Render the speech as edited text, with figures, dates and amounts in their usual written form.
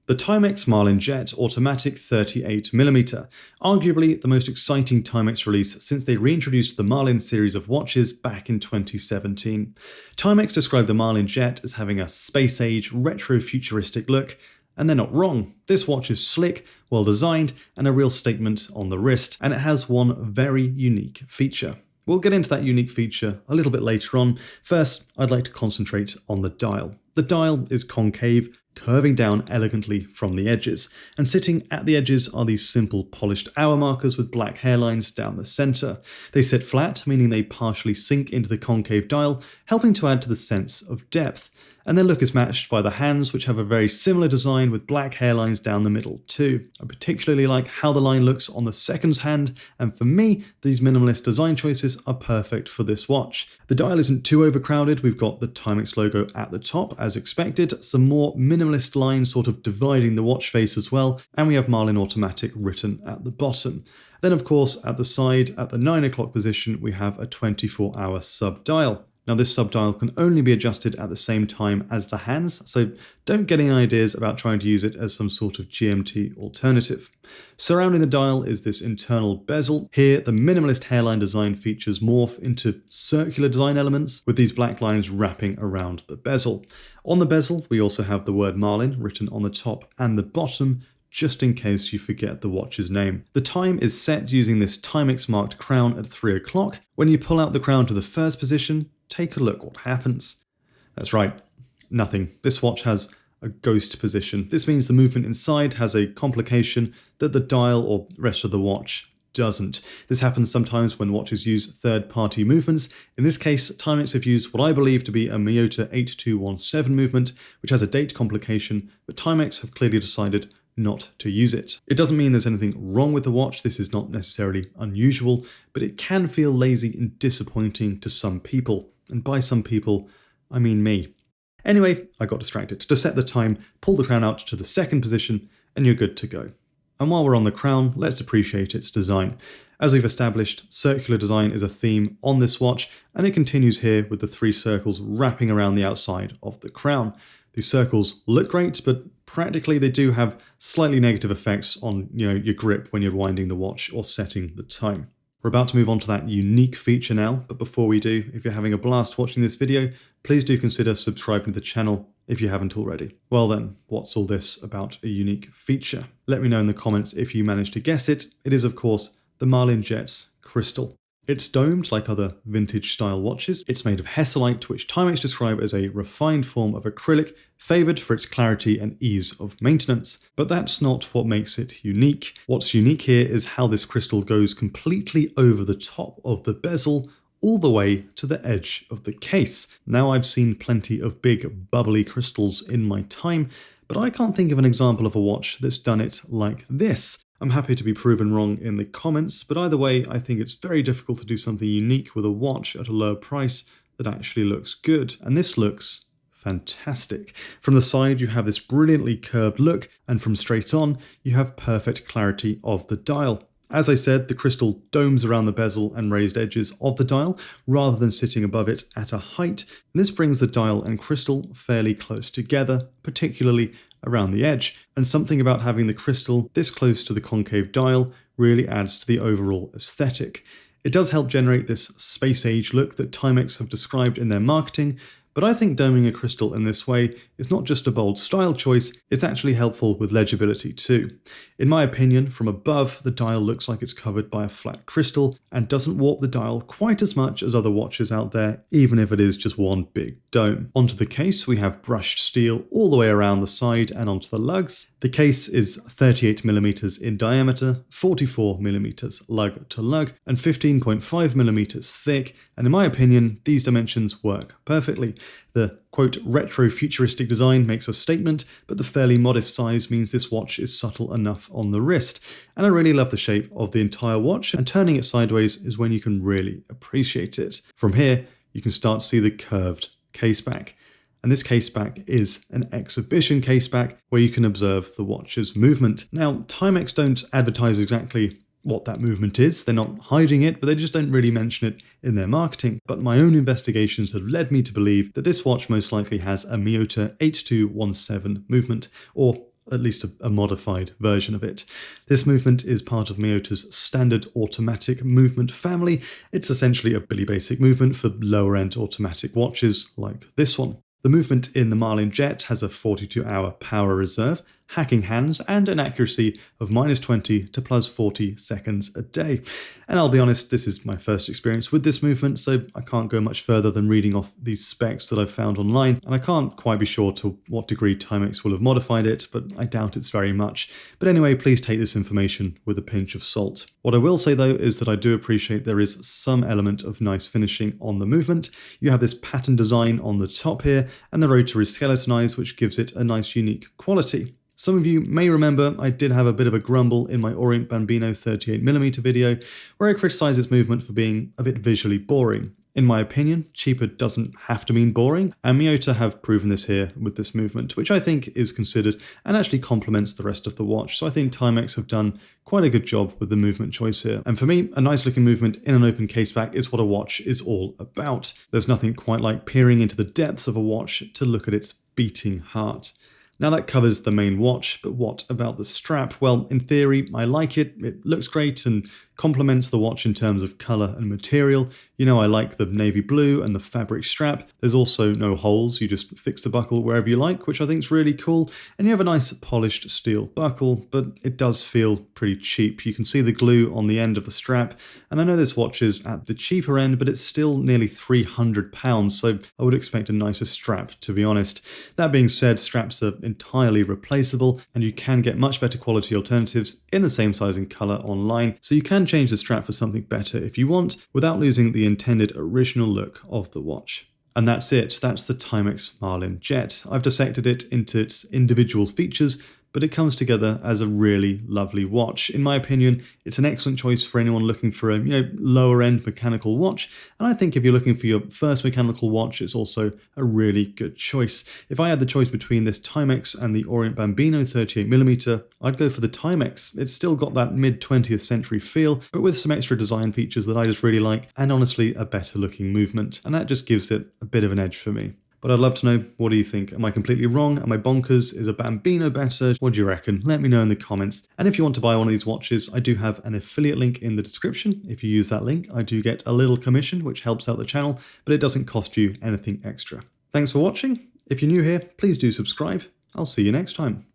The Timex Marlin Jet Automatic 38mm, arguably the most exciting Timex release since they reintroduced the Marlin series of watches back in 2017. Timex described the Marlin Jet as having a space-age, retro-futuristic look, and they're not wrong. This watch is slick, well designed, and a real statement on the wrist, and it has one very unique feature. We'll get into that unique feature a little bit later on. First, I'd like to concentrate on the dial. The dial is concave, curving down elegantly from the edges, and sitting at the edges are these simple polished hour markers with black hairlines down the center. They sit flat, meaning they partially sink into the concave dial, helping to add to the sense of depth. And their look is matched by the hands, which have a very similar design with black hairlines down the middle too. I particularly like how the line looks on the second hand, and for me, these minimalist design choices are perfect for this watch. The dial isn't too overcrowded. We've got the Timex logo at the top, as expected, some more minimalist lines sort of dividing the watch face as well, and we have Marlin Automatic written at the bottom. Then of course, at the side, at the 9 o'clock position, we have a 24-hour sub-dial. Now this sub-dial can only be adjusted at the same time as the hands, so don't get any ideas about trying to use it as some sort of GMT alternative. Surrounding the dial is this internal bezel. Here, the minimalist hairline design features morph into circular design elements with these black lines wrapping around the bezel. On the bezel, we also have the word Marlin written on the top and the bottom, just in case you forget the watch's name. The time is set using this Timex marked crown at 3 o'clock. When you pull out the crown to the first position, take a look what happens. That's right, nothing. This watch has a ghost position. This means the movement inside has a complication that the dial or rest of the watch doesn't. This happens sometimes when watches use third-party movements. In this case, Timex have used what I believe to be a Miyota 8217 movement, which has a date complication, but Timex have clearly decided not to use it. It doesn't mean there's anything wrong with the watch, this is not necessarily unusual, but it can feel lazy and disappointing to some people. And by some people, I mean me. Anyway, I got distracted. To set the time, pull the crown out to the second position, and you're good to go. And while we're on the crown, let's appreciate its design. As we've established, circular design is a theme on this watch, and it continues here with the 3 circles wrapping around the outside of the crown. These circles look great, but practically they do have slightly negative effects on your grip when you're winding the watch or setting the time. We're about to move on to that unique feature now, but before we do, if you're having a blast watching this video, please do consider subscribing to the channel if you haven't already. Well then, what's all this about a unique feature? Let me know in the comments if you managed to guess it. It is, of course, the Marlin Jet's crystal. It's domed like other vintage style watches. It's made of hesselite, which Timex describe as a refined form of acrylic, favoured for its clarity and ease of maintenance. But that's not what makes it unique. What's unique here is how this crystal goes completely over the top of the bezel, all the way to the edge of the case. Now, I've seen plenty of big bubbly crystals in my time, but I can't think of an example of a watch that's done it like this. I'm happy to be proven wrong in the comments, but either way, I think it's very difficult to do something unique with a watch at a lower price that actually looks good. And this looks fantastic. From the side, you have this brilliantly curved look, and from straight on, you have perfect clarity of the dial. As I said, the crystal domes around the bezel and raised edges of the dial, rather than sitting above it at a height. And this brings the dial and crystal fairly close together, particularly around the edge. And something about having the crystal this close to the concave dial really adds to the overall aesthetic. It does help generate this space-age look that Timex have described in their marketing, but I think doming a crystal in this way is not just a bold style choice, it's actually helpful with legibility too. In my opinion, from above, the dial looks like it's covered by a flat crystal and doesn't warp the dial quite as much as other watches out there, even if it is just one big dome. Onto the case, we have brushed steel all the way around the side and onto the lugs. The case is 38mm in diameter, 44mm lug to lug, and 15.5mm thick, and in my opinion, these dimensions work perfectly. The quote retro-futuristic design makes a statement, but the fairly modest size means this watch is subtle enough on the wrist. And I really love the shape of the entire watch, and turning it sideways is when you can really appreciate it. From here, you can start to see the curved caseback. And this caseback is an exhibition caseback where you can observe the watch's movement. Now, Timex don't advertise exactly what that movement is. They're not hiding it, but they just don't really mention it in their marketing. But my own investigations have led me to believe that this watch most likely has a Miyota 8217 movement, or at least a modified version of it. This movement is part of Miyota's standard automatic movement family. It's essentially a really basic movement for lower-end automatic watches like this one. The movement in the Marlin Jet has a 42-hour power reserve, hacking hands, and an accuracy of -20 to +40 seconds a day. And I'll be honest, this is my first experience with this movement, so I can't go much further than reading off these specs that I've found online, and I can't quite be sure to what degree Timex will have modified it, but I doubt it's very much. But anyway, please take this information with a pinch of salt. What I will say though is that I do appreciate there is some element of nice finishing on the movement. You have this pattern design on the top here, and the rotor is skeletonized, which gives it a nice unique quality. Some of you may remember I did have a bit of a grumble in my Orient Bambino 38mm video, where I criticised its movement for being a bit visually boring. In my opinion, cheaper doesn't have to mean boring, and Miyota have proven this here with this movement, which I think is considered and actually complements the rest of the watch. So I think Timex have done quite a good job with the movement choice here. And for me, a nice looking movement in an open caseback is what a watch is all about. There's nothing quite like peering into the depths of a watch to look at its beating heart. Now that covers the main watch, but what about the strap? Well, in theory, I like it. It looks great and complements the watch in terms of colour and material. You know, I like the navy blue and the fabric strap. There's also no holes, you just fix the buckle wherever you like, which I think is really cool. And you have a nice polished steel buckle, but it does feel pretty cheap. You can see the glue on the end of the strap, and I know this watch is at the cheaper end, but it's still nearly £300, so I would expect a nicer strap, to be honest. That being said, straps are entirely replaceable, and you can get much better quality alternatives in the same size and colour online, so you can change the strap for something better if you want, without losing the intended original look of the watch. And that's it. That's the Timex Marlin Jet. I've dissected it into its individual features, but it comes together as a really lovely watch. In my opinion, it's an excellent choice for anyone looking for a lower end mechanical watch, and I think if you're looking for your first mechanical watch, it's also a really good choice. If I had the choice between this Timex and the Orient Bambino 38mm, I'd go for the Timex. It's still got that mid-20th century feel, but with some extra design features that I just really like, and honestly a better looking movement, and that just gives it a bit of an edge for me. But I'd love to know, what do you think? Am I completely wrong? Am I bonkers? Is a Bambino better? What do you reckon? Let me know in the comments. And if you want to buy one of these watches, I do have an affiliate link in the description. If you use that link, I do get a little commission, which helps out the channel, but it doesn't cost you anything extra. Thanks for watching. If you're new here, please do subscribe. I'll see you next time.